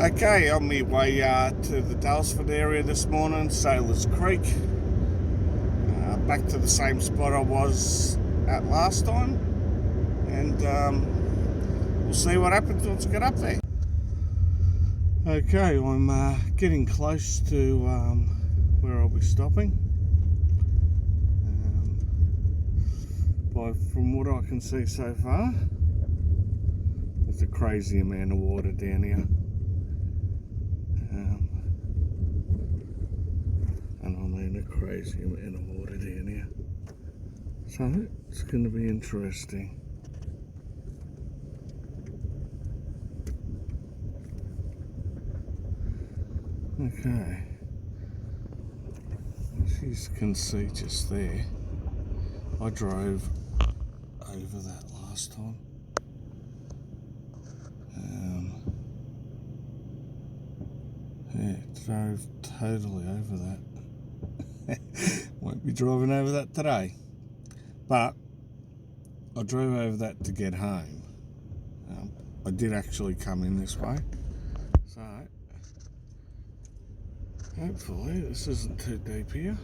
Okay, on my way to the Daylesford area this morning, Sailors Creek. Back to the same spot I was at last time, and we'll see what happens once I get up there. Okay, I'm getting close to where I'll be stopping. From what I can see so far, there's a crazy amount of water down here. And I mean a crazy amount of water down here. So it's going to be interesting. Okay. As you can see just there, I drove over that last time. Yeah, drove totally over that. Won't be driving over that today, but I drove over that to get home. I did actually come in this way, so hopefully this isn't too deep here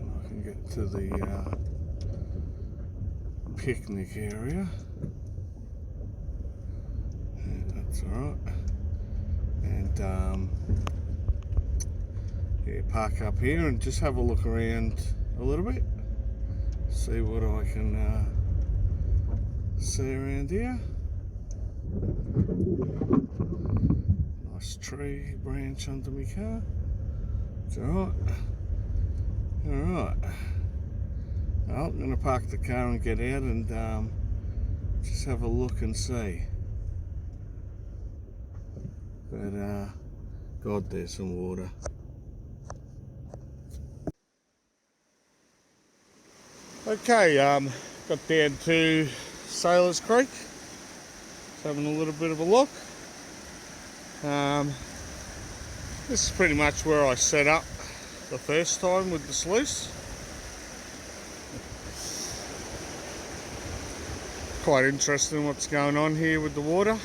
and I can get to the picnic area. Yeah, that's alright. And yeah, park up here and just have a look around a little bit, see what I can see around here. Nice tree branch under my car. It's alright. Alright. Well, I'm going to park the car and get out and just have a look and see. But God, there's some water. Okay, got down to Sailors Creek, just having a little bit of a look. This is pretty much where I set up the first time with the sluice. Quite interesting what's going on here with the water.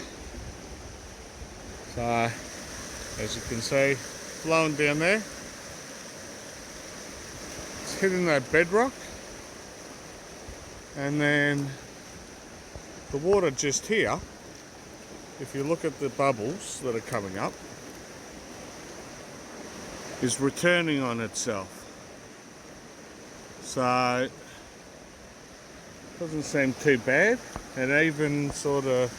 So, as you can see, flowing down there. It's hitting that bedrock. And then the water just here, if you look at the bubbles that are coming up, is returning on itself. So, doesn't seem too bad. It even sort of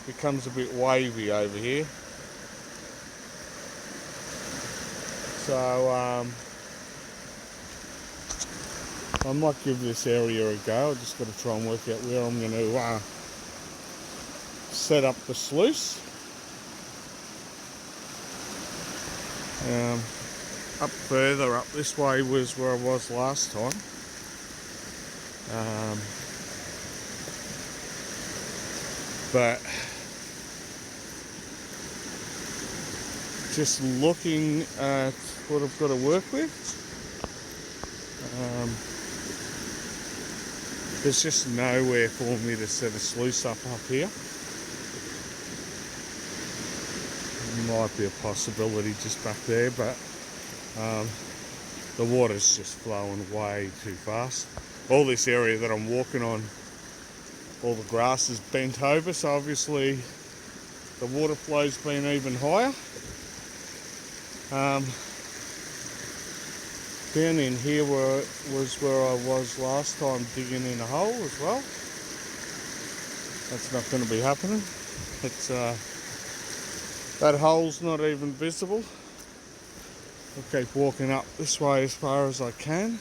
becomes a bit wavy over here. So, I might give this area a go. I've just got to try and work out where I'm going to set up the sluice. Up further up this way was where I was last time. But just looking at what I've got to work with, there's just nowhere for me to set a sluice up here. Might be a possibility just back there, but the water's just flowing way too fast. All this area that I'm walking on, all the grass is bent over, so obviously the water flow's been even higher. Down in here was where I was last time, digging in a hole as well. That's not going to be happening. It's that hole's not even visible. I'll keep walking up this way as far as I can.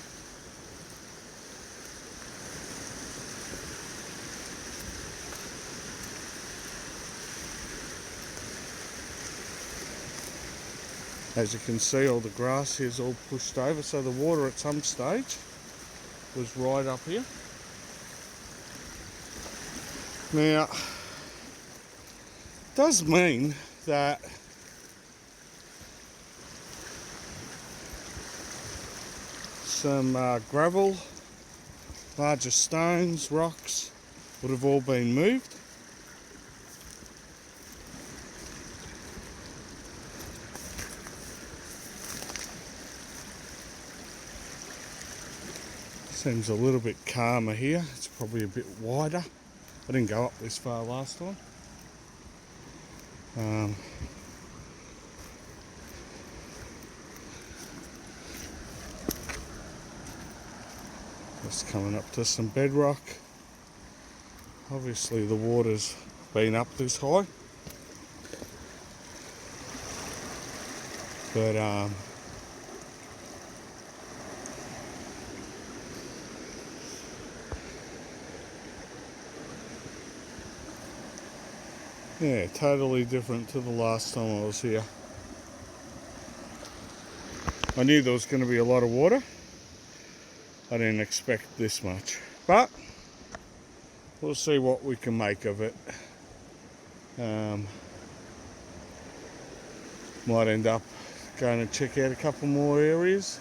As you can see, all the grass here is all pushed over, so the water at some stage was right up here. Now, it does mean that some gravel, larger stones, rocks would have all been moved. Seems a little bit calmer here. It's probably a bit wider. I didn't go up this far last time. Just coming up to some bedrock. Obviously the water's been up this high. But yeah, totally different to the last time I was here. I knew there was going to be a lot of water. I didn't expect this much, but we'll see what we can make of it. Might end up going to check out a couple more areas,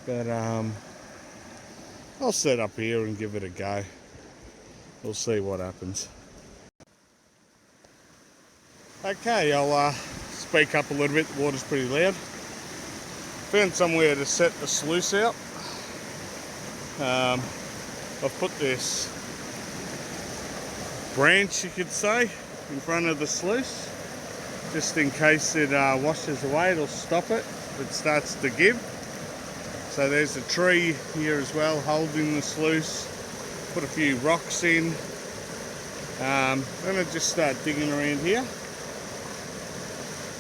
but I'll set up here and give it a go. We'll see what happens. Okay, I'll speak up a little bit. The water's pretty loud. Found somewhere to set the sluice out. I've put this branch, you could say, in front of the sluice, just in case it washes away. It'll stop it if it starts to give. So there's a tree here as well holding the sluice. Put a few rocks in. I'm going to just start digging around here,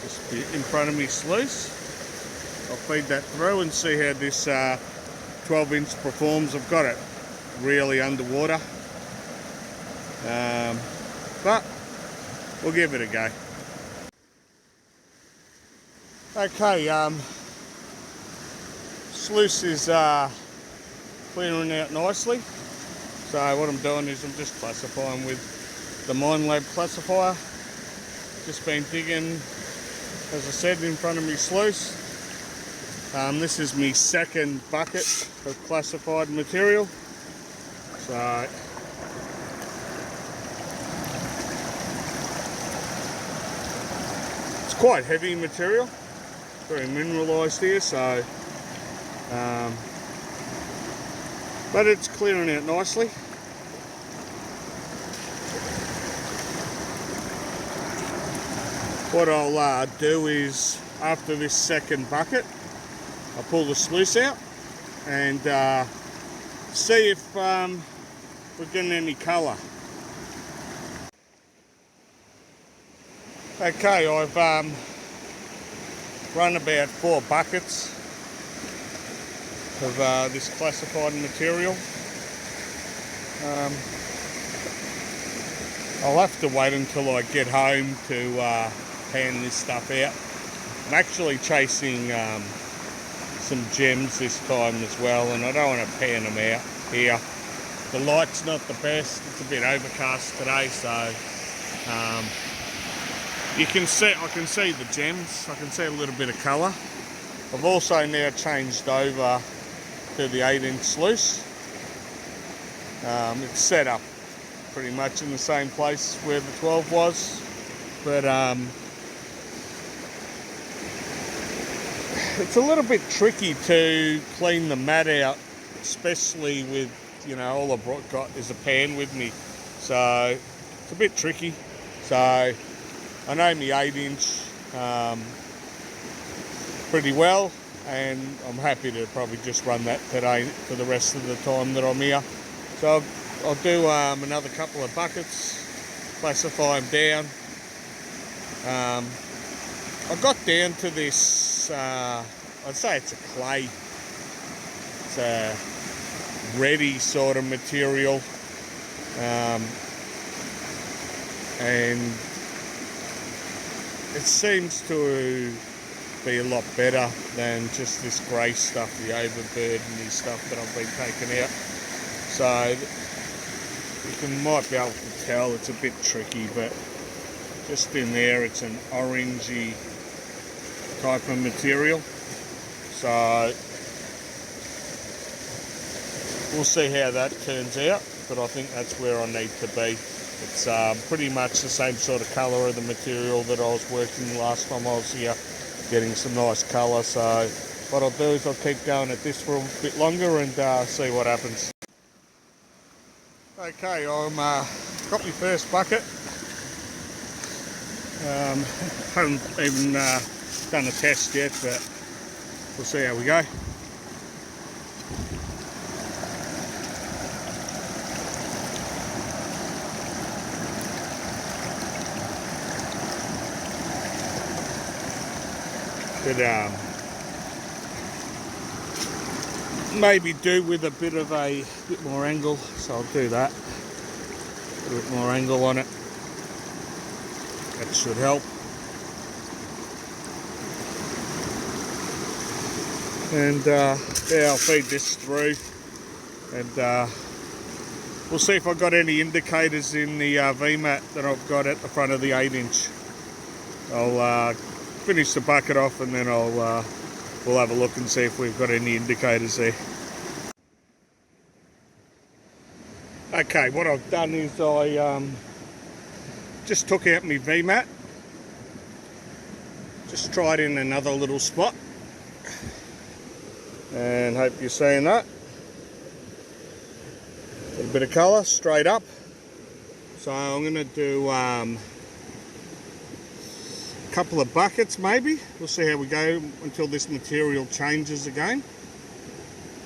just in front of me sluice. I'll feed that through and see how this 12-inch performs. I've got it really underwater, but we'll give it a go. Okay, sluice is clearing out nicely. So what I'm doing is I'm just classifying with the Mine Lab classifier. Just been digging, as I said, in front of me sluice. This is my second bucket of classified material. So it's quite heavy material, very mineralised here, so but it's clearing out nicely. What I'll do is, after this second bucket, I'll pull the sluice out and see if we're getting any colour. Okay, I've run about 4 buckets of this classified material. I'll have to wait until I get home to pan this stuff out. I'm actually chasing some gems this time as well, and I don't want to pan them out here. The light's not the best. It's a bit overcast today, so you can see, I can see the gems. I can see a little bit of colour. I've also now changed over to the 8-inch sluice. It's set up pretty much in the same place where the 12 was, but it's a little bit tricky to clean the mat out, especially with, you know, all I've got is a pan with me, so it's a bit tricky. So I know my 8-inch pretty well, and I'm happy to probably just run that today for the rest of the time that I'm here. So I'll do another couple of buckets, classify them down. I got down to this, I'd say it's a clay. It's a ready sort of material, and it seems to be a lot better than just this grey stuff, the overburden stuff that I've been taking out. So you might be able to tell it's a bit tricky, but just in there it's an orangey type of material. So we'll see how that turns out, but I think that's where I need to be. It's pretty much the same sort of colour of the material that I was working last time I was here, getting some nice colour. So what I'll do is I'll keep going at this for a bit longer and see what happens. Okay, I'm got my first bucket. Haven't even done a test yet, but we'll see how we go. Could maybe do with a bit more angle, so I'll do that. A bit more angle on it. That should help. And yeah, I'll feed this through, and we'll see if I've got any indicators in the VMAT that I've got at the front of the 8-inch. I'll finish the bucket off, and then we'll have a look and see if we've got any indicators there. Okay, what I've done is I just took out my VMAT, just tried in another little spot, and hope you're seeing that. A little bit of colour straight up. So I'm going to do a couple of buckets maybe. We'll see how we go until this material changes again,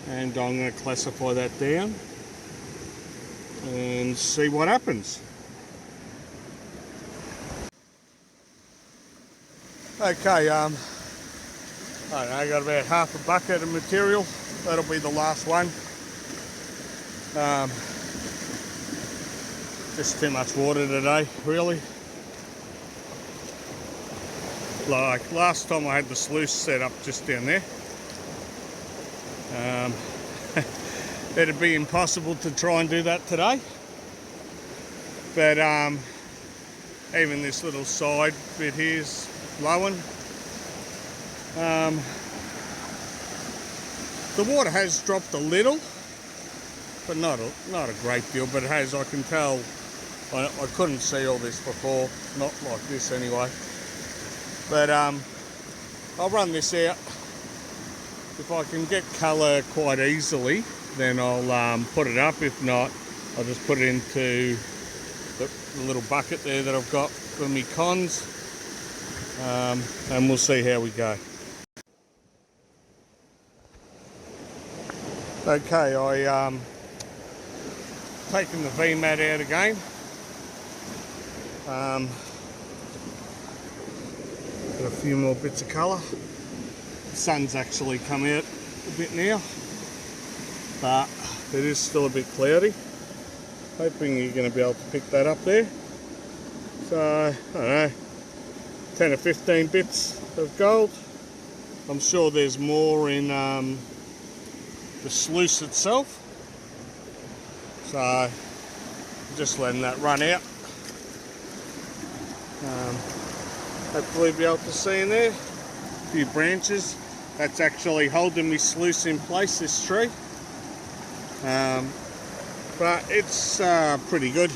and I'm going to classify that down and see what happens. Okay, I don't know, I got about half a bucket of material. That'll be the last one. Just too much water today, really. Like last time I had the sluice set up just down there. It'd be impossible to try and do that today. But even this little side bit here is flowing. The water has dropped a little, but not a great deal. But it has. I can tell. I couldn't see all this before, not like this anyway. But I'll run this out. If I can get colour quite easily, then I'll put it up. If not, I'll just put it into the little bucket there that I've got for me cons, and we'll see how we go. Okay, I taken the VMAT out again. Got a few more bits of colour. The sun's actually come out a bit now, but it is still a bit cloudy. Hoping you're going to be able to pick that up there. So, I don't know, 10 or 15 bits of gold. I'm sure there's more in the sluice itself. So, just letting that run out. Hopefully be able to see in there. A few branches. That's actually holding me sluice in place, this tree. But it's pretty good.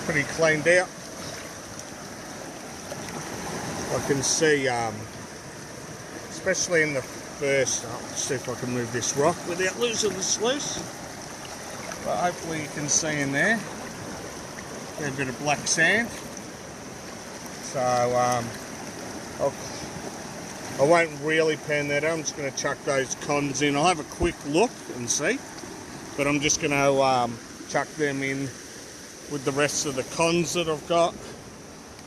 Pretty cleaned out. I can see, especially in the first, let's see if I can move this rock without losing the sluice. But hopefully you can see in there. A bit of black sand. So I won't really pan that out. I'm just going to chuck those cons in. I'll have a quick look and see, but I'm just going to chuck them in with the rest of the cons that I've got,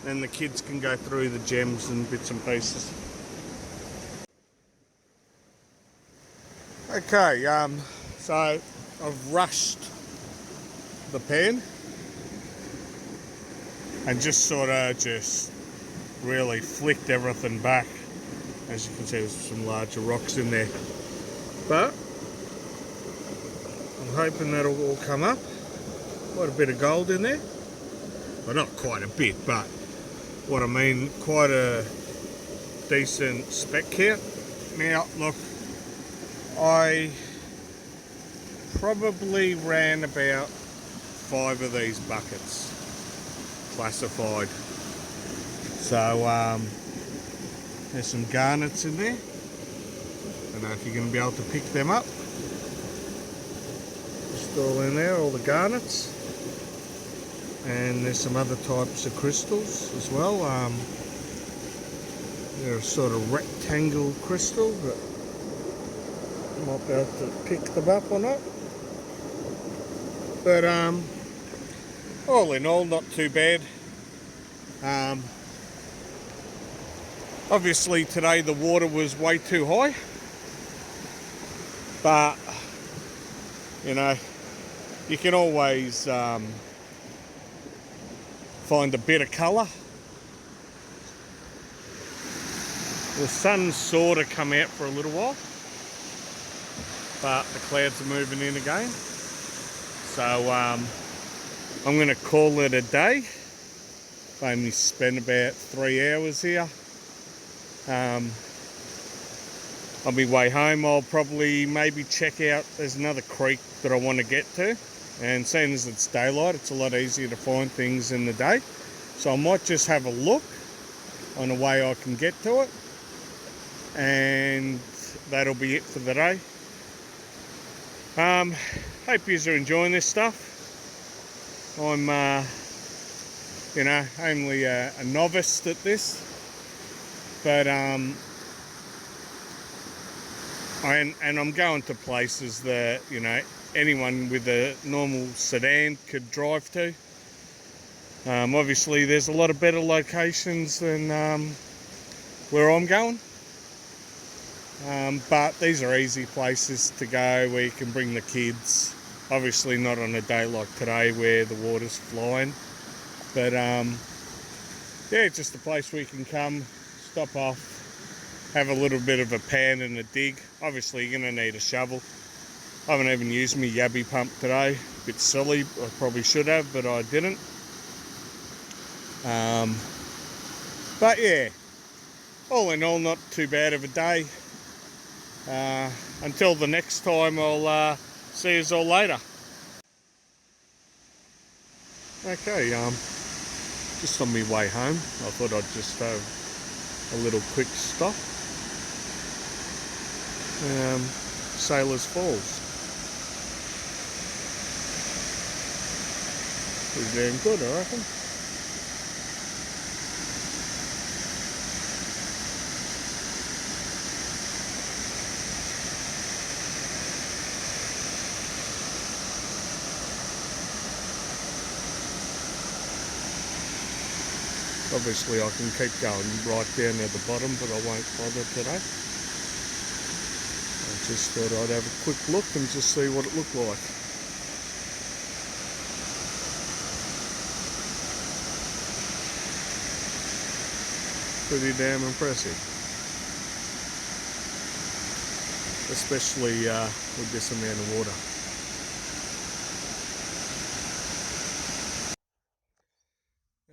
and the kids can go through the gems and bits and pieces. Okay, so I've rushed the pan and just sort of really flicked everything back. As you can see, there's some larger rocks in there, but I'm hoping that'll all come up. Quite a bit of gold in there. Well, not quite a bit, but what I mean, quite a decent spec count. Now, look, I probably ran about 5 of these buckets classified. So There's some garnets in there. I don't know if you're going to be able to pick them up. Just all in there, all the garnets. And there's some other types of crystals as well. They're a sort of rectangle crystal, but I might be able to pick them up or not. But all in all, not too bad. Obviously today the water was way too high, but you know, you can always find a bit of colour. The sun's sort of come out for a little while, but the clouds are moving in again. So I'm going to call it a day. I only spent about 3 hours here. On my way home I'll probably maybe check out, there's another creek that I want to get to, and seeing as it's daylight it's a lot easier to find things in the day, so I might just have a look on a way I can get to it, and that'll be it for the day. Hope you are enjoying this stuff. I'm you know, only a novice at this, but and I'm going to places that, you know, anyone with a normal sedan could drive to. Obviously there's a lot of better locations than where I'm going, but these are easy places to go where you can bring the kids. Obviously not on a day like today where the water's flying, but yeah, just a place where you can come, stop off, have a little bit of a pan and a dig. Obviously you're going to need a shovel. I haven't even used my yabby pump today. A bit silly, I probably should have, but I didn't. But yeah, all in all, not too bad of a day. Until the next time, I'll see you all later. Okay, just on my way home, I thought I'd just have a little quick stop. Sailors Falls. Pretty damn good, I reckon. Obviously I can keep going right down at the bottom, but I won't bother today. I just thought I'd have a quick look and just see what it looked like. Pretty damn impressive. Especially with this amount of water.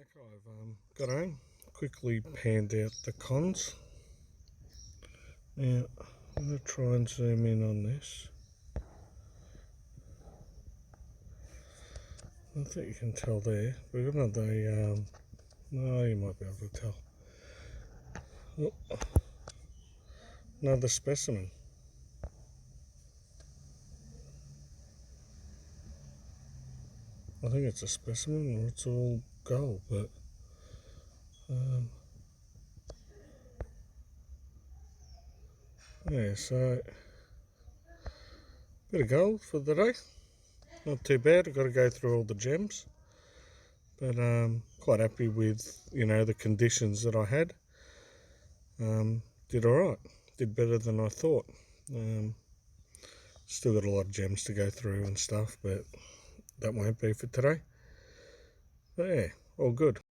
Okay, I've got home, quickly panned out the cons. Now, I'm going to try and zoom in on this. I don't think you can tell there. We've got another, no, you might be able to tell. Oh, another specimen. I think it's a specimen or it's all gold, but yeah, so bit of gold for the day. Not too bad. I've got to go through all the gems, but quite happy with, you know, the conditions that I had. Did alright, did better than I thought. Still got a lot of gems to go through and stuff, but that won't be for today. But yeah, all good.